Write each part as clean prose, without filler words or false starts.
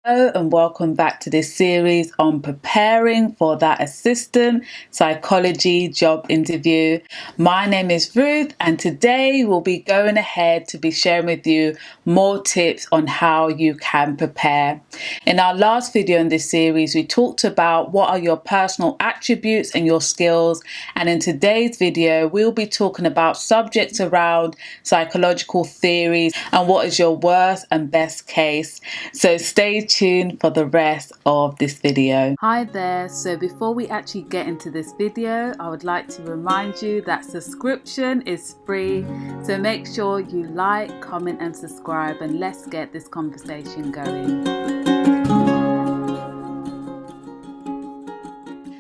Hello and welcome back to this series on preparing for that assistant psychology job interview. My name is Ruth and today we'll be going ahead to be sharing with you more tips on how you can prepare. In our last video in this series, we talked about what are your personal attributes and your skills, and in today's video we'll be talking about subjects around psychological theories and what is your worst and best case. So stay tuned for the rest of this video. Hi there, so before we actually get into this video, I would like to remind you that subscription is free, so make sure you like, comment and subscribe, and let's get this conversation going.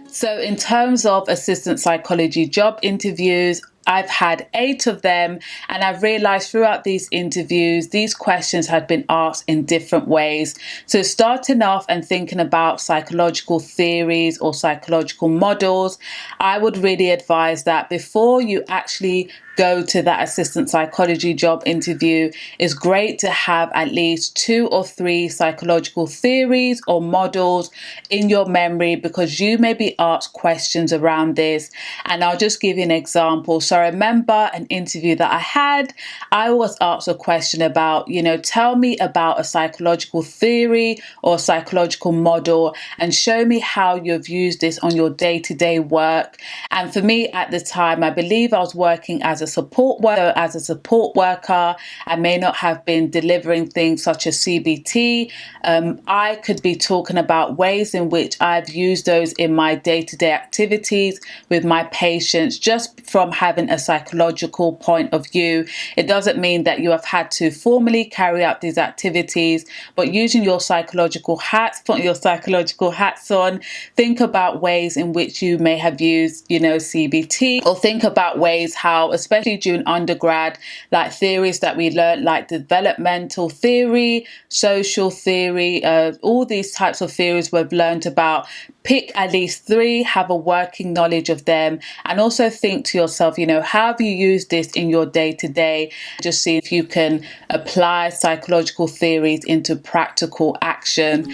So in terms of assistant psychology job interviews, I've had 8 of them, and I've realized throughout these interviews, these questions had been asked in different ways. So starting off and thinking about psychological theories or psychological models, I would really advise that before you actually go to that assistant psychology job interview, it's great to have at least 2 or 3 psychological theories or models in your memory, because you may be asked questions around this. And I'll just give you an example. So I remember an interview that I had. I was asked a question about, tell me about a psychological theory or psychological model and show me how you've used this on your day-to-day work. And for me at the time, I believe I was working as a support worker. As a support worker, I may not have been delivering things such as CBT. I could be talking about ways in which I've used those in my day-to-day activities with my patients, just from having a psychological point of view. It doesn't mean that you have had to formally carry out these activities, but using your psychological hats, putting your psychological hats on, think about ways in which you may have used, CBT, or think about ways how, especially during undergrad, like theories that we learned, like developmental theory, social theory, all these types of theories we've learned about. Pick at least 3, have a working knowledge of them, and also think to yourself, how have you used this in your day-to-day? Just see if you can apply psychological theories into practical action.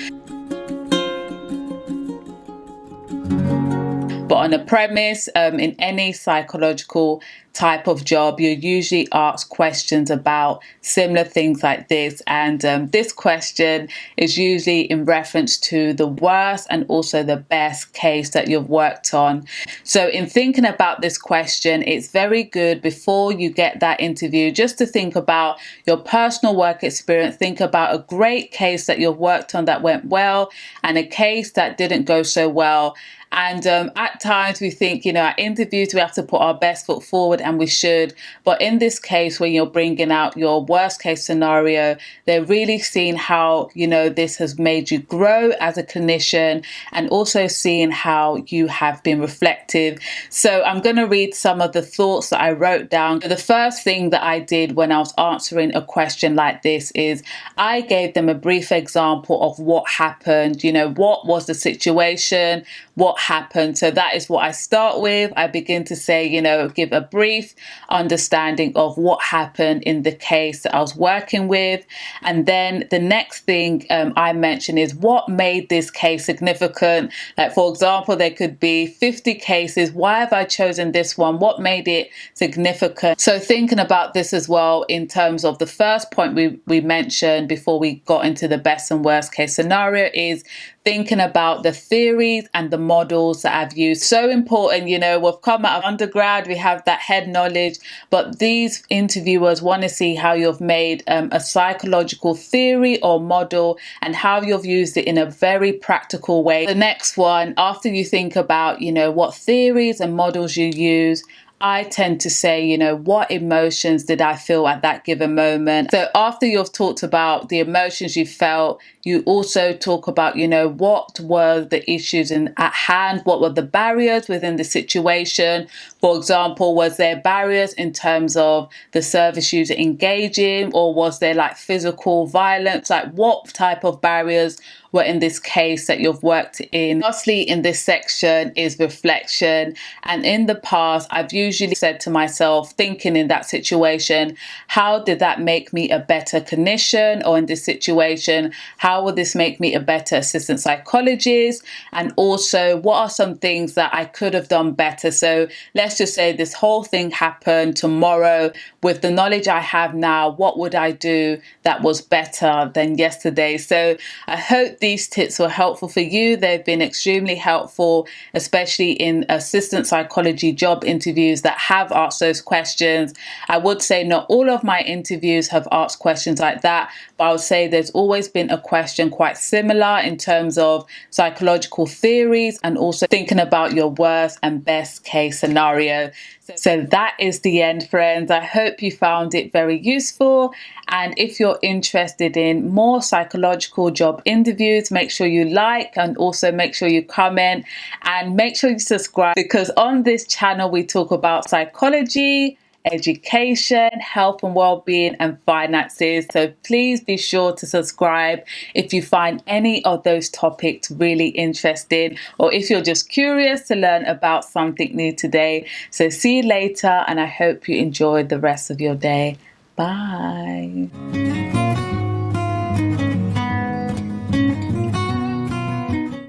But on a premise, in any psychological type of job, you're usually asked questions about similar things like this. And this question is usually in reference to the worst and also the best case that you've worked on. So in thinking about this question, it's very good before you get that interview just to think about your personal work experience. Think about a great case that you've worked on that went well and a case that didn't go so well. And at times we think, at interviews we have to put our best foot forward, and we should. But in this case, when you're bringing out your worst case scenario, they're really seeing how, this has made you grow as a clinician, and also seeing how you have been reflective. So I'm going to read some of the thoughts that I wrote down. The first thing that I did when I was answering a question like this is I gave them a brief example of what happened. What was the situation? What happened? So that is what I start with. I begin to say, give a brief understanding of what happened in the case that I was working with. And then the next thing I mention is what made this case significant. Like, for example, there could be 50 cases. Why have I chosen this one? What made it significant? So thinking about this as well in terms of the first point we mentioned before we got into the best and worst case scenario is thinking about the theories and the models that I've used. So important, we've come out of undergrad, we have that head knowledge, but these interviewers want to see how you've made a psychological theory or model and how you've used it in a very practical way. The next one, after you think about, what theories and models you use, I tend to say, what emotions did I feel at that given moment? So after you've talked about the emotions you felt, you also talk about, what were the issues at hand? What were the barriers within the situation? For example, was there barriers in terms of the service user engaging, or was there like physical violence? Like, what type of barriers were in this case that you've worked in? Lastly, in this section is reflection. And in the past, I've usually said to myself, thinking in that situation, how did that make me a better clinician? Or in this situation, how how will this make me a better assistant psychologist? And also, what are some things that I could have done better? So let's just say this whole thing happened tomorrow. With the knowledge I have now, what would I do that was better than yesterday? So I hope these tips were helpful for you. They've been extremely helpful, especially in assistant psychology job interviews that have asked those questions. I would say not all of my interviews have asked questions like that, but I would say there's always been a question quite similar in terms of psychological theories and also thinking about your worst and best case scenario. So that is the end, friends. I hope you found it very useful. And if you're interested in more psychological job interviews, make sure you like and also make sure you comment and make sure you subscribe, because on this channel we talk about psychology, education, health and well-being and finances. So please be sure to subscribe if you find any of those topics really interesting, or if you're just curious to learn about something new today. So see you later, and I hope you enjoy the rest of your day. Bye.